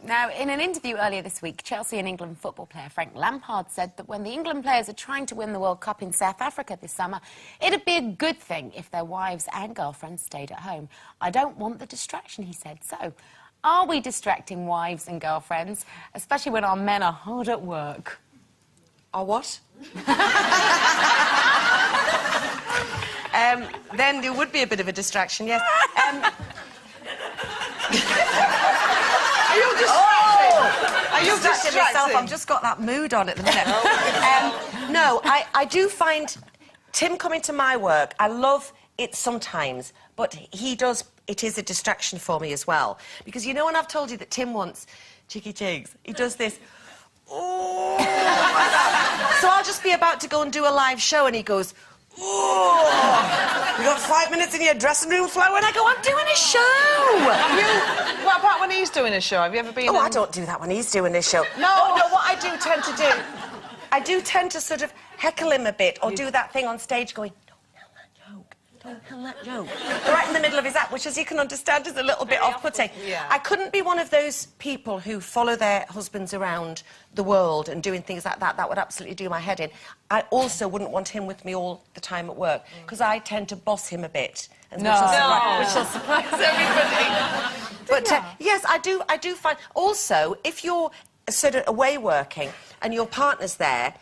Now, in an interview earlier this week, Chelsea and England football player Frank Lampard said that when the England players are trying to win the World Cup in South Africa this summer, it'd be a good thing if their wives and girlfriends stayed at home. I don't want the distraction, he said. So, are we distracting wives and girlfriends, especially when our men are hard at work? Our what? Then there would be a bit of a distraction, yes. Are you distracted? Are you distracted myself? I've just got that mood on at the minute. No, I do find Tim coming to my work, I love it sometimes, but he does, it is a distraction for me as well. Because you know when I've told you that Tim wants cheeky cheeks, he does this, oh, so I'll just be about to go and do a live show and he goes, oh, you got 5 minutes in your dressing room, Flo? And I go, I'm doing a show. What about when he's doing a show? Have you ever been... Oh, I don't do that when he's doing his show. No, what I do tend to do, I do tend to sort of heckle him a bit or do that thing on stage going, don't tell that joke. Right in the middle of his act, which, as you can understand, is a little bit off-putting. Yeah. I couldn't be one of those people who follow their husbands around the world and doing things like that. That would absolutely do my head in. I also wouldn't want him with me all the time at work, because I tend to boss him a bit. Which will surprise everybody. But, yes, I do find... Also, if you're sort of away working and your partner's there,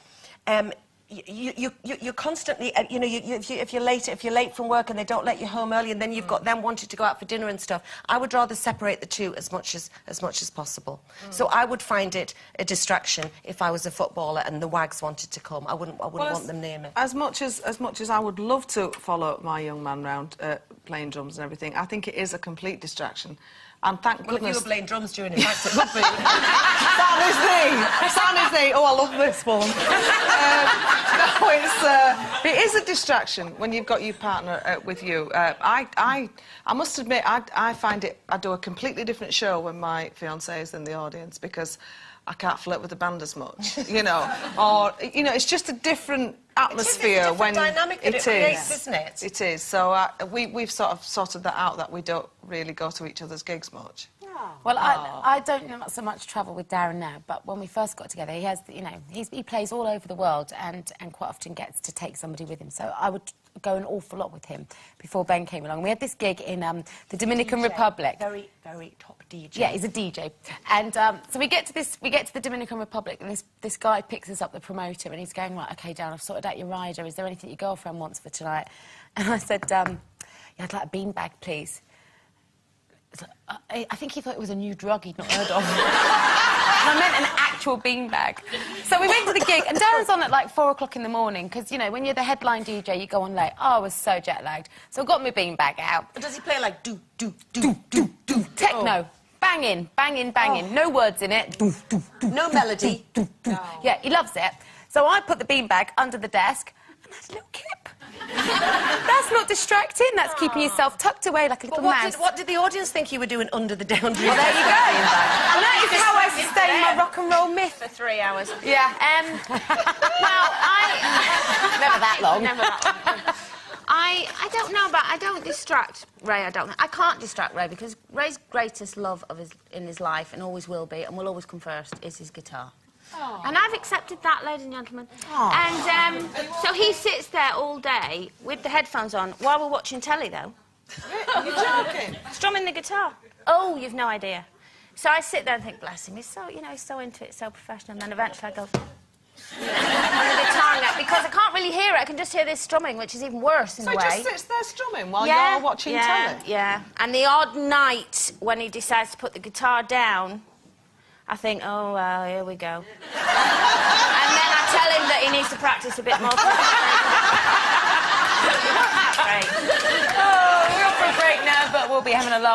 you're constantly, you know, if you're late from work and they don't let you home early, and then you've got them wanting to go out for dinner and stuff, I would rather separate the two as much as possible. So I would find it a distraction if I was a footballer and the wags wanted to come. I wouldn't want them near me. As much as I would love to follow my young man round playing drums and everything, I think it is a complete distration. And thank goodness... Well, if you were playing drums during it, it would be. Sam is the... Oh, I love this one. No, it is a distraction when you've got your partner with you. I must admit, I find it... I do a completely different show when my fiancé is in the audience, because I can't flirt with the band as much, you know. Or, you know, it's just a different atmosphere. It's a different dynamic that it creates, isn't it? It is. So we've sort of sorted that out, that we don't really go to each other's gigs much. Well, I don't not so much travel with Darren now, but when we first got together, he has, you know, he plays all over the world and quite often gets to take somebody with him. So I would go an awful lot with him before Ben came along. We had this gig in the Dominican Republic. Very, very top DJ. Yeah, he's a DJ. And so we get to the Dominican Republic, and this guy picks us up, the promoter, and he's going, right, OK, Darren, I've sorted out your rider. Is there anything your girlfriend wants for tonight? And I said, yeah, I'd like a beanbag, please. I think he thought it was a new drug he'd not heard of. And I meant an actual beanbag. So we went to the gig, and Darren's on at like 4 o'clock in the morning, because, you know, when you're the headline DJ, you go on late. Oh, I was so jet-lagged. So I got my beanbag out. But does he play like do? Techno. Banging, banging, banging. No words in it. No melody. Yeah, he loves it. So I put the beanbag under the desk, and that's a little kip. That's not distracting, that's keeping yourself tucked away like a little mouse. What did the audience think you were doing under the down? Well, there you go. Well, that is how I sustain my rock and roll myth. For 3 hours. Yeah. Well, never that long. Never that long. I don't know, but I don't distract Ray. I can't distract Ray, because Ray's greatest love in his life, and always will be, and will always come first, is his guitar. Oh. And I've accepted that, ladies and gentlemen. Oh. And so he sits there all day with the headphones on while we're watching telly, though. You're joking? Strumming the guitar. Oh, you've no idea. So I sit there and think, bless him, he's so, you know, he's so into it, so professional. And then eventually I go... on the guitar neck, because I can't really hear it. I can just hear this strumming, which is even worse in a way. So he just sits there strumming while you're watching telly? Yeah. And the odd night when he decides to put the guitar down, I think, oh, well, here we go. And then I tell him that he needs to practice a bit more. Great. Oh, we're off for a break now, but we'll be having a laugh.